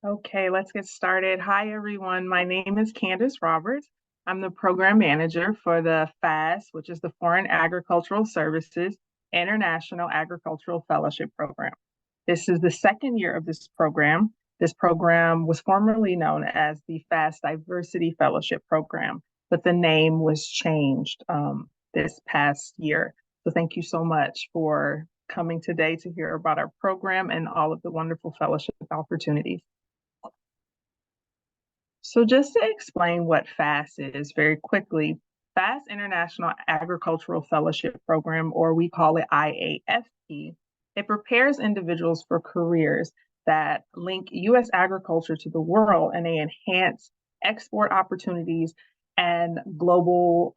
Okay, let's get started. Hi, everyone. My name is Candace Roberts. I'm the program manager for the FAS, which is the Foreign Agricultural Services International Agricultural Fellowship Program. This is the second year of this program. This program was formerly known as the FAS Diversity Fellowship Program, but the name was changed this past year. So thank you so much for coming today to hear about our program and all of the wonderful fellowship opportunities. So just to explain what FAS is very quickly, FAS International Agricultural Fellowship Program, or we call it IAFP, it prepares individuals for careers that link U.S. agriculture to the world, and they enhance export opportunities and global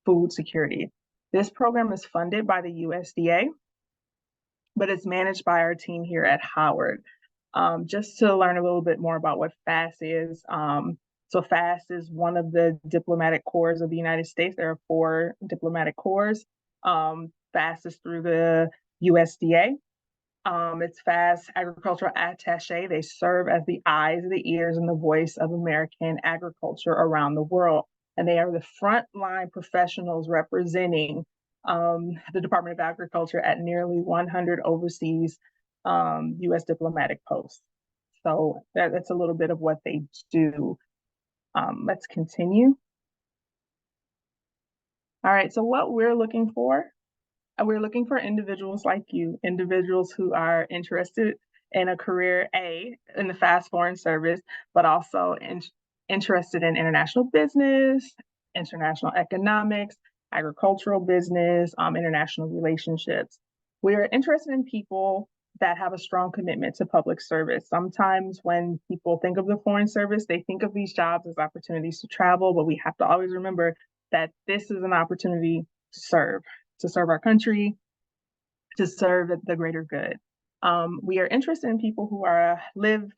food security. This program is funded by the USDA, but it's managed by our team here at Howard. Just to learn a little bit more about what FAS is. So FAS is one of the diplomatic corps of the United States. There are 4 diplomatic corps. FAS is through the USDA. It's FAS Agricultural Attaché. They serve as the eyes, the ears, and the voice of American agriculture around the world. And they are the frontline professionals representing the Department of Agriculture at nearly 100 overseas U.S. diplomatic posts. So that's a little bit of what they do. Let's continue. All right, so what we're looking for individuals like you, individuals who are interested in a career in the FAS Foreign Service, but also interested in international business, international economics, agricultural business, international relationships. We are interested in people that have a strong commitment to public service. Sometimes when people think of the Foreign Service, they think of these jobs as opportunities to travel, but we have to always remember that this is an opportunity to serve our country, to serve the greater good. We are interested in people who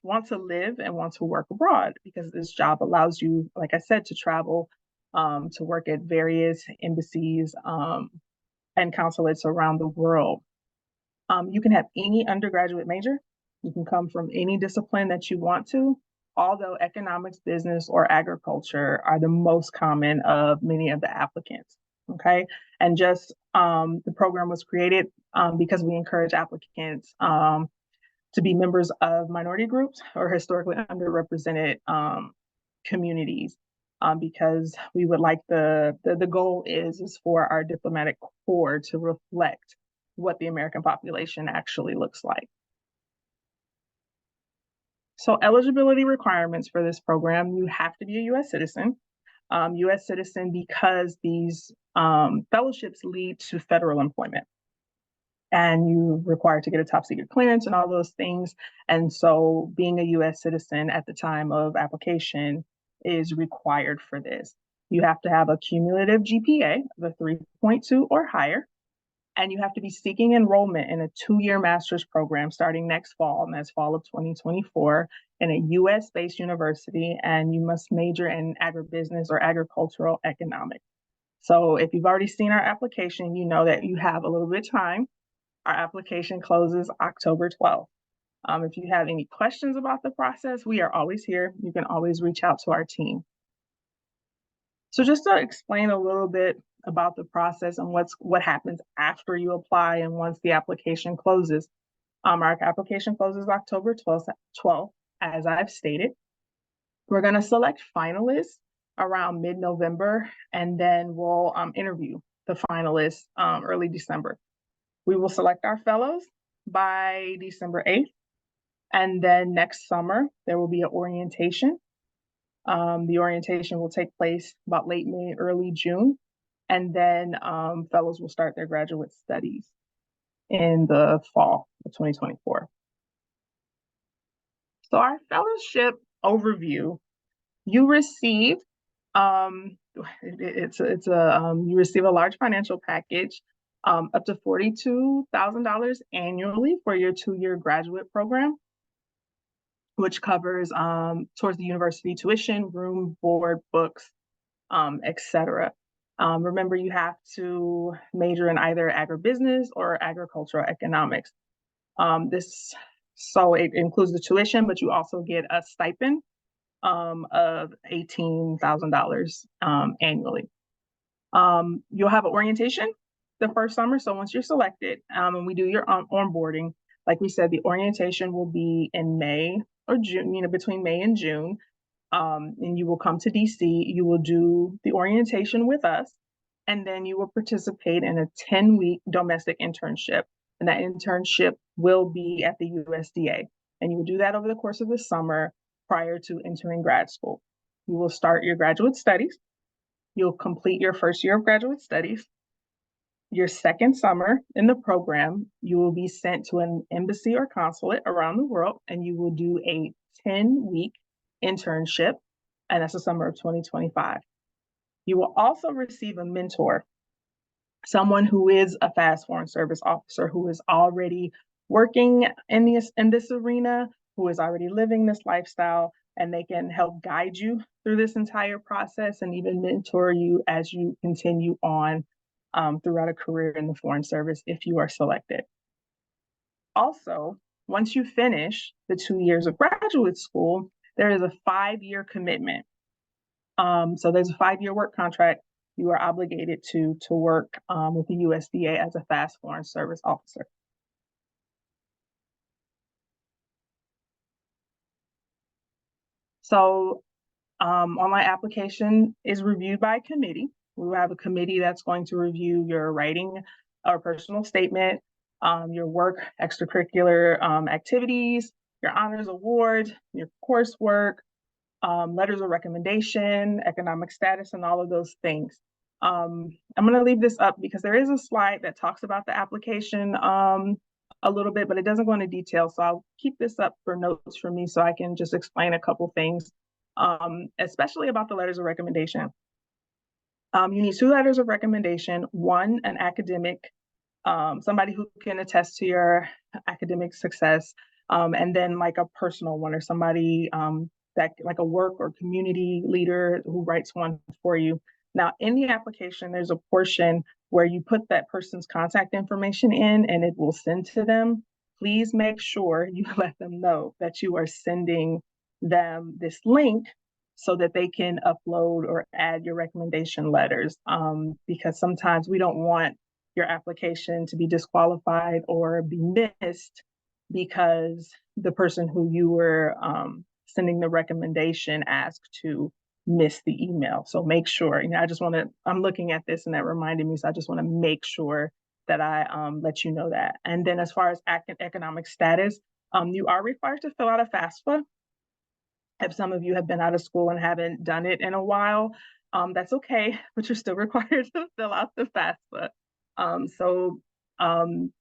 want to live and want to work abroad, because this job allows you, like I said, to travel, to work at various embassies and consulates around the world. You can have any undergraduate major. You can come from any discipline that you want to, although economics, business, or agriculture are the most common of many of the applicants. Okay. And just the program was created because we encourage applicants to be members of minority groups or historically underrepresented communities, because we would like the goal is for our diplomatic corps to reflect what the American population actually looks like. So eligibility requirements for this program: you have to be a U.S. citizen. U.S. citizen because these fellowships lead to federal employment, and you're required to get a top secret clearance and all those things. And so being a U.S. citizen at the time of application is required for this. You have to have a cumulative GPA of a 3.2 or higher, and you have to be seeking enrollment in a 2-year master's program starting next fall, and that's fall of 2024, in a US-based university, and you must major in agribusiness or agricultural economics. So if you've already seen our application, you know that you have a little bit of time. Our application closes October 12th. If you have any questions about the process, we are always here. You can always reach out to our team. So just to explain a little bit about the process and what happens after you apply and once the application closes. Our application closes October 12th, as I've stated. We're going to select finalists around mid-November, and then we'll interview the finalists early December. We will select our fellows by December 8th, and then next summer there will be an orientation. The orientation will take place about late May, early June, and then fellows will start their graduate studies in the fall of 2024. So our fellowship overview: you receive you receive a large financial package, up to $42,000 annually for your 2-year graduate program, which covers towards the university tuition, room, board, books, etc. Remember, you have to major in either agribusiness or agricultural economics. This So it includes the tuition, but you also get a stipend of $18,000 annually. You'll have an orientation the first summer. So once you're selected and we do your onboarding, like we said, the orientation will be in May or June, between May and June. And you will come to DC. You will do the orientation with us, and then you will participate in a 10-week domestic internship. And that internship will be at the USDA. And you will do that over the course of the summer prior to entering grad school. You will start your graduate studies. You'll complete your first year of graduate studies. Your second summer in the program, you will be sent to an embassy or consulate around the world, and you will do a 10-week internship, and that's the summer of 2025. You will also receive a mentor, someone who is a FAS Foreign Service officer who is already working in this arena, who is already living this lifestyle, and they can help guide you through this entire process and even mentor you as you continue on throughout a career in the Foreign Service if you are selected. Also, once you finish the 2 years of graduate school, there is a 5-year commitment. So there's a 5-year work contract. You are obligated to work with the USDA as a FAS Foreign Service officer. So online application is reviewed by a committee. We will have a committee that's going to review your writing or personal statement, your work, extracurricular activities, your honors award, your coursework, letters of recommendation, economic status, and all of those things. I'm going to leave this up because there is a slide that talks about the application a little bit, but it doesn't go into detail. So I'll keep this up for notes for me so I can just explain a couple things, especially about the letters of recommendation. You need 2 letters of recommendation, one, an academic, somebody who can attest to your academic success, and then like a personal one or somebody that like a work or community leader who writes one for you. Now, in the application, there's a portion where you put that person's contact information in and it will send to them. Please make sure you let them know that you are sending them this link so that they can upload or add your recommendation letters, because sometimes we don't want your application to be disqualified or be missed because the person who you were sending the recommendation asked to miss the email. So make sure, I'm looking at this and that reminded me, so I just want to make sure that I let you know that. And then as far as economic status, you are required to fill out a FAFSA. If some of you have been out of school and haven't done it in a while, that's okay, but you're still required to fill out the FAFSA.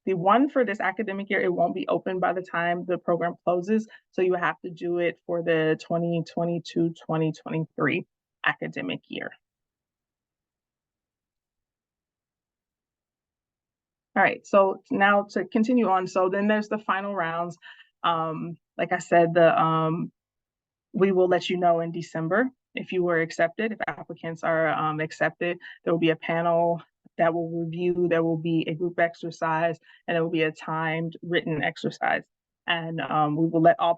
The one for this academic year, it won't be open by the time the program closes. So you have to do it for the 2022-2023 academic year. All right, so now to continue on. So then there's the final rounds. Like I said, we will let you know in December if you were accepted. If applicants are accepted, there will be a panel that will review, there will be a group exercise, and there will be a timed written exercise. And we will let all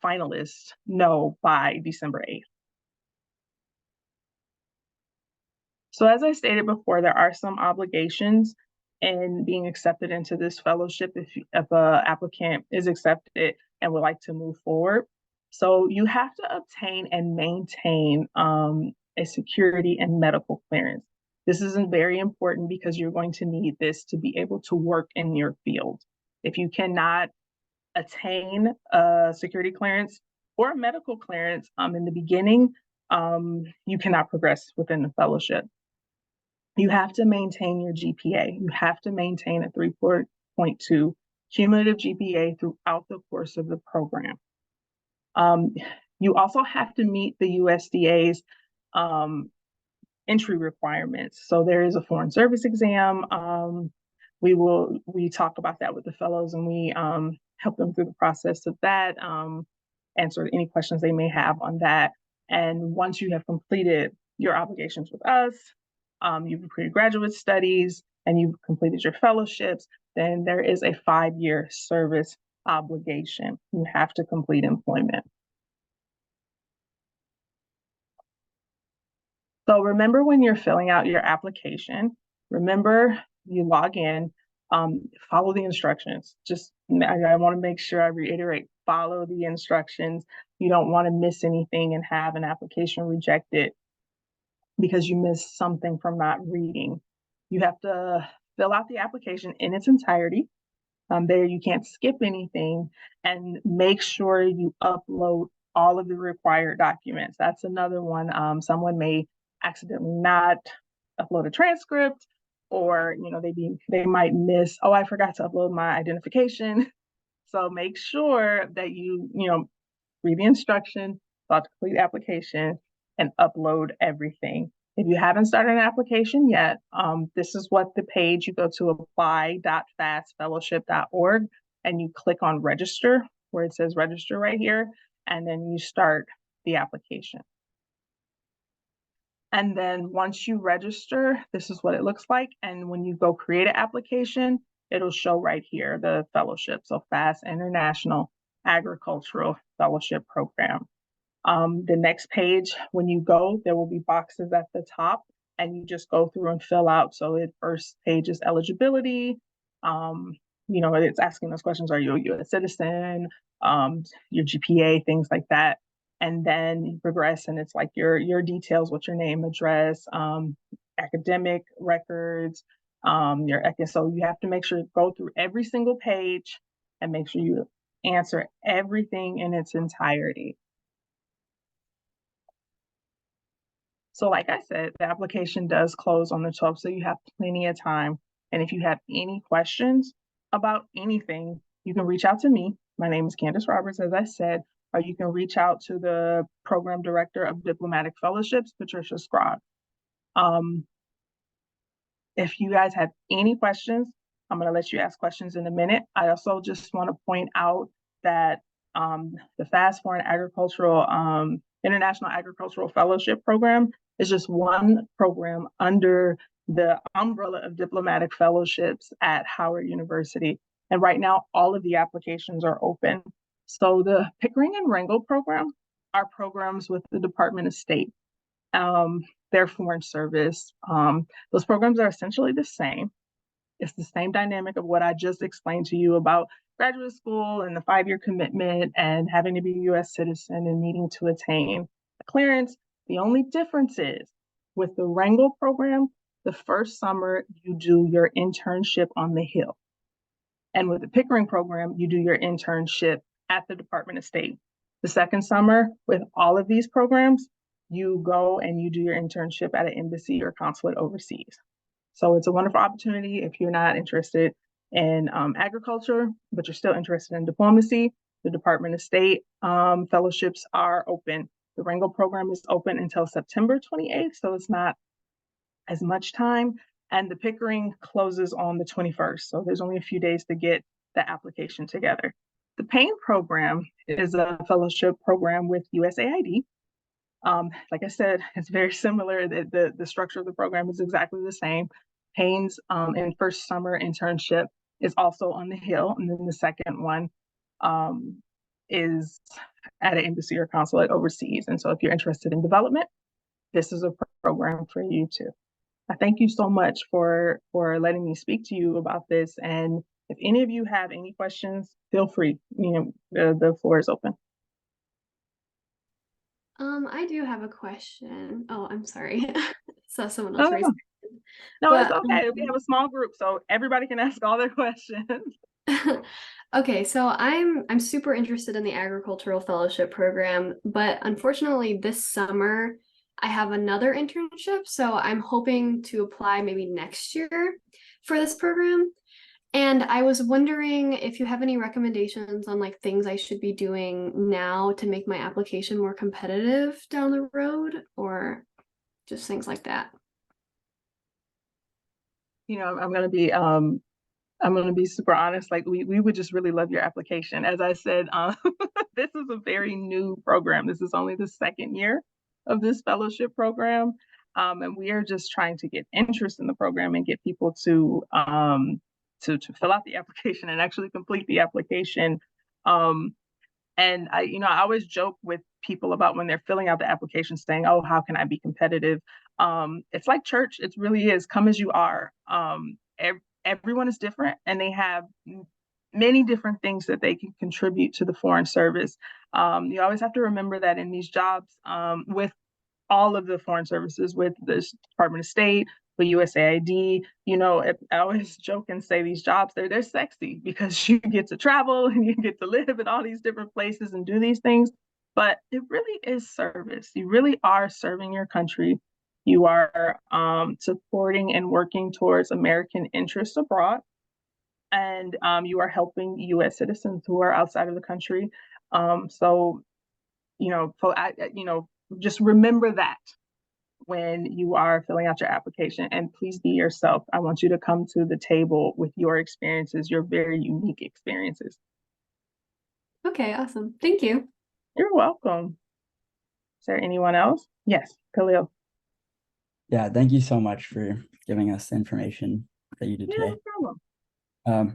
finalists know by December 8th. So as I stated before, there are some obligations in being accepted into this fellowship if an applicant is accepted and would like to move forward. So you have to obtain and maintain a security and medical clearance. This is very important because you're going to need this to be able to work in your field. If you cannot attain a security clearance or a medical clearance in the beginning, you cannot progress within the fellowship. You have to maintain your GPA. You have to maintain a 3.2 cumulative GPA throughout the course of the program. You also have to meet the USDA's entry requirements. So there is a foreign service exam. We talk about that with the fellows, and we help them through the process of that, answer any questions they may have on that. And once you have completed your obligations with us, you've completed graduate studies, and you've completed your fellowships, then there is a 5-year service obligation. You have to complete employment. So remember when you're filling out your application, remember you log in, follow the instructions. I want to make sure I reiterate, follow the instructions. You don't want to miss anything and have an application rejected because you missed something from not reading. You have to fill out the application in its entirety. There you can't skip anything, and make sure you upload all of the required documents. That's another one. Someone may accidentally not upload a transcript, or they might miss, oh, I forgot to upload my identification. So make sure that you read the instructions, fill out the complete application, and upload everything. If you haven't started an application yet, this is what the page, you go to apply.fasfellowship.org and you click on register where it says register right here, and then you start the application. And then once you register, this is what it looks like. And when you go create an application, it'll show right here, the fellowship. So FAS International Agricultural Fellowship Program. The next page, when you go, there will be boxes at the top and you just go through and fill out. So the first page is eligibility. It's asking those questions. Are you a U.S. citizen? Your GPA, things like that. And then you progress and it's like your details, what's your name, address, academic records, so you have to make sure you go through every single page and make sure you answer everything in its entirety. So like I said, the application does close on the 12th, so you have plenty of time. And if you have any questions about anything, you can reach out to me. My name is Candace Roberts, as I said, or you can reach out to the Program Director of Diplomatic Fellowships, Patricia Scroggs. If you guys have any questions, I'm going to let you ask questions in a minute. I also just want to point out that the FAS Foreign Agricultural International Agricultural Fellowship Program is just one program under the umbrella of diplomatic fellowships at Howard University. And right now, all of the applications are open. So the Pickering and Rangel program are programs with the Department of State, their foreign service. Those programs are essentially the same. It's the same dynamic of what I just explained to you about graduate school and the 5-year commitment and having to be a U.S. citizen and needing to attain a clearance. The only difference is with the Rangel program, the first summer you do your internship on the Hill. And with the Pickering program, you do your internship at the Department of State. The second summer, with all of these programs, you go and you do your internship at an embassy or consulate overseas. So it's a wonderful opportunity if you're not interested in agriculture, but you're still interested in diplomacy. The Department of State fellowships are open. The Rangel program is open until September 28th, so it's not as much time. And the Pickering closes on the 21st, so there's only a few days to get the application together. The Payne program is a fellowship program with USAID. Like I said, it's very similar. The structure of the program is exactly the same. Payne's in first summer internship is also on the Hill, and then the second one is at an embassy or consulate overseas. And so if you're interested in development, this is a program for you too. I thank you so much for letting me speak to you about this. And if any of you have any questions, feel free. The floor is open. I do have a question. Oh, I'm sorry. Saw someone else raise. No, it's okay. We have a small group, so everybody can ask all their questions. Okay, so I'm super interested in the agricultural fellowship program, but unfortunately this summer I have another internship, so I'm hoping to apply maybe next year for this program. And I was wondering if you have any recommendations on like things I should be doing now to make my application more competitive down the road, or just things like that. I'm going to be super honest. Like we would just really love your application. As I said, this is a very new program. This is only the second year of this fellowship program. And we are just trying to get interest in the program and get people to fill out the application and actually complete the application And I always joke with people about when they're filling out the application saying, oh, how can I be competitive? It's like church. It really is. Come as you are. Everyone is different and they have many different things that they can contribute to the Foreign Service. You always have to remember that in these jobs, with all of the foreign services, with the Department of State, with USAID. I always joke and say these jobs, they're sexy because you get to travel and you get to live in all these different places and do these things. But it really is service. You really are serving your country. You are supporting and working towards American interests abroad. And you are helping US citizens who are outside of the country. So, just remember that when you are filling out your application, and please be yourself. I want you to come to the table with your experiences, your very unique experiences. Okay, awesome. Thank you. You're welcome. Is there anyone else? Yes, Khalil. Yeah, thank you so much for giving us the information that you did Yeah, no today. problem.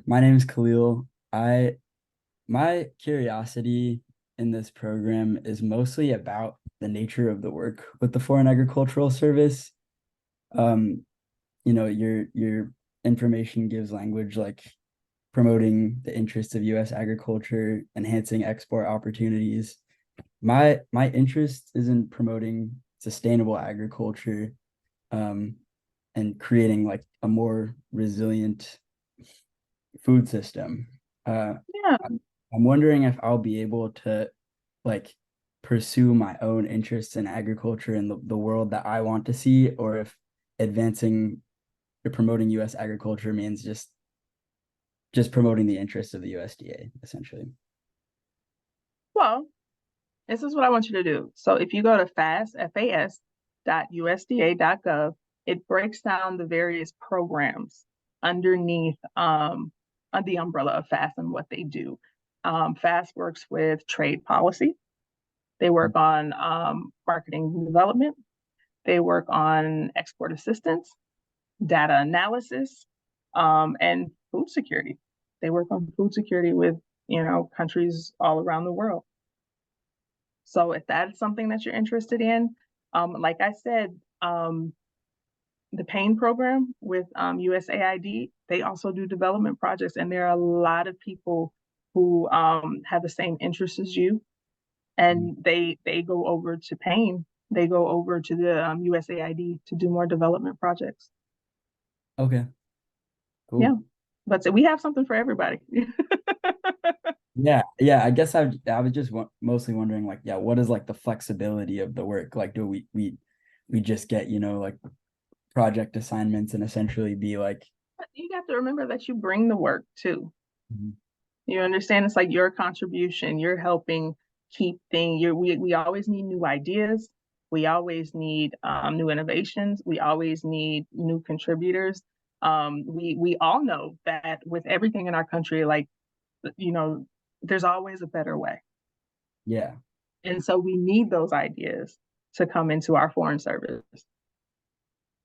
My name is Khalil. My curiosity in this program is mostly about the nature of the work with the Foreign Agricultural Service. Your information gives language like promoting the interests of U.S. agriculture, enhancing export opportunities. My interest is in promoting sustainable agriculture, and creating like a more resilient food system. Yeah. I'm wondering if I'll be able to like pursue my own interests in agriculture and the world that I want to see, or if advancing or promoting US agriculture means just promoting the interests of the USDA, essentially. Well, this is what I want you to do. So if you go to FAS.USDA.gov, it breaks down the various programs underneath the umbrella of FAS and what they do. FAS works with trade policy. They work on marketing and development. They work on export assistance, data analysis, and food security. They work on food security with countries all around the world. So if that's something that you're interested in, like I said, the PAIN program with USAID, they also do development projects, and there are a lot of people who have the same interests as you, and they go over to PAIN. They go over to the USAID to do more development projects. Okay. Cool. Yeah, but so we have something for everybody. Yeah. I guess I was just mostly wondering, like, yeah, what is like the flexibility of the work? Like, do we just get like project assignments and essentially be like. You have to remember that you bring the work too. Mm-hmm. You understand? It's like your contribution. You're helping keep things. We always need new ideas. We always need new innovations. We always need new contributors. We all know that with everything in our country, like there's always a better way. Yeah. And so we need those ideas to come into our foreign service.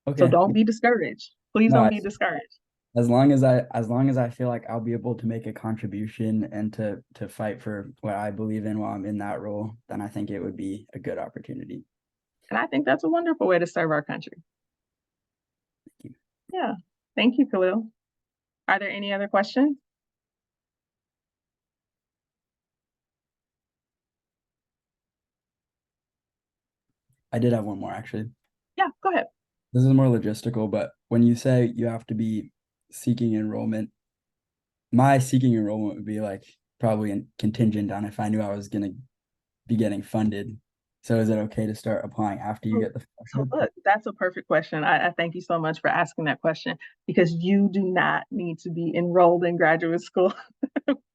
Okay. So don't be discouraged. Please don't be discouraged. As long as I feel like I'll be able to make a contribution and to fight for what I believe in while I'm in that role, then I think it would be a good opportunity. And I think that's a wonderful way to serve our country. Thank you. Yeah. Thank you, Khalil. Are there any other questions? I did have one more actually. Yeah, go ahead. This is more logistical, but when you say you have to be seeking enrollment, my seeking enrollment would be like probably contingent on if I knew I was going to be getting funded. So is it okay to start applying after you get the scholarship? So look, that's a perfect question. I thank you so much for asking that question, because you do not need to be enrolled in graduate school.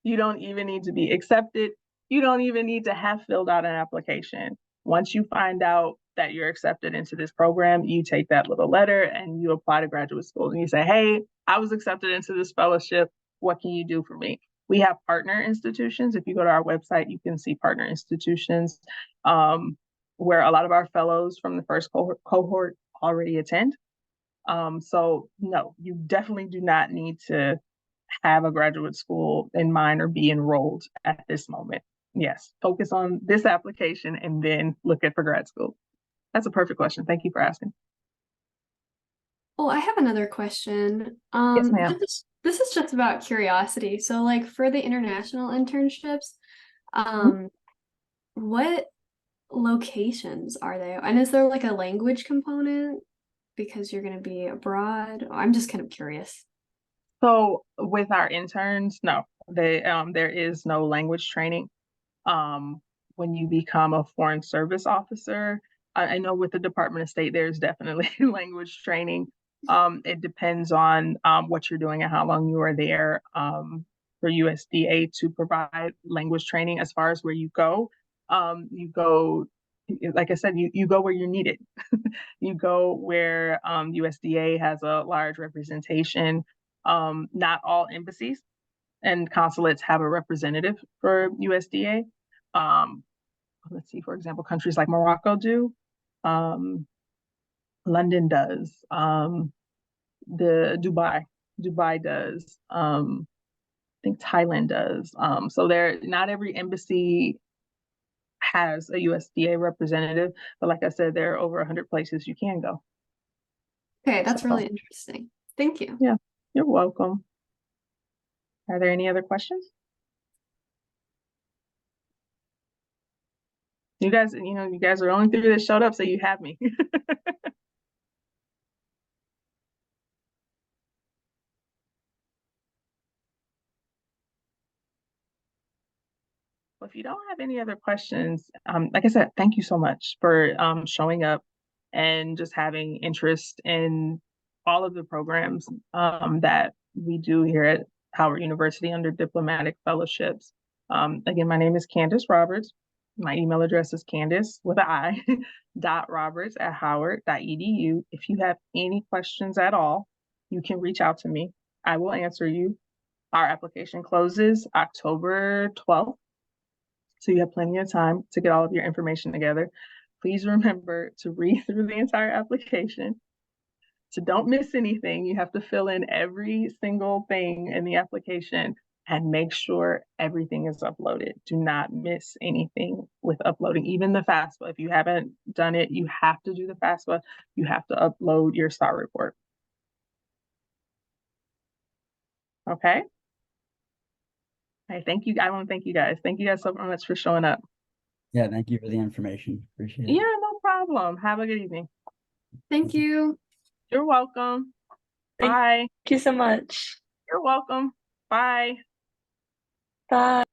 You don't even need to be accepted. You don't even need to have filled out an application. Once you find out that you're accepted into this program, you take that little letter and you apply to graduate school and you say, hey, I was accepted into this fellowship. What can you do for me? We have partner institutions. If you go to our website, you can see partner institutions where a lot of our fellows from the first cohort already attend. So no, you definitely do not need to have a graduate school in mind or be enrolled at this moment. Yes, focus on this application and then look at for grad school. That's a perfect question. Thank you for asking. Oh, I have another question. Yes, ma'am. This is just about curiosity. So, like for the international internships, Mhm. what locations are they? And is there like a language component because you're going to be abroad? I'm just kind of curious. So with our interns, no, there is no language training. Um, when you become a foreign service officer, I know with the Department of State, there's definitely language training. It depends on what you're doing and how long you are there for USDA to provide language training as far as where you go, like I said, you go where you're needed. You go where USDA has a large representation. Not all embassies and consulates have a representative for USDA. Um, let's see, for example, countries like Morocco do, um, London does, the Dubai does, I think Thailand does. So there, not every embassy has a USDA representative, but like I said, there are over 100 places you can go. Okay, that's So really interesting. Thank you. yeah, you're welcome. Are there any other questions? You guys, you guys are the only three that showed up, so you have me. Well, if you don't have any other questions, like I said, thank you so much for showing up and just having interest in all of the programs that we do here at Howard University under diplomatic fellowships. Again, my name is Candace Roberts. My email address is Candace with an I .roberts@howard.edu. If you have any questions at all, you can reach out to me. I will answer you. Our application closes October 12th. So you have plenty of time to get all of your information together. Please remember to read through the entire application. So don't miss anything. You have to fill in every single thing in the application and make sure everything is uploaded. Do not miss anything with uploading, even the FAFSA. If you haven't done it, you have to do the FAFSA. You have to upload your STAR report. Okay? Thank you. I want to thank you guys. Thank you guys so much for showing up. Yeah, thank you for the information. Appreciate it. Yeah, no problem. Have a good evening. Thank you. You're welcome. Thank Bye. you so much. You're welcome. Bye. Bye.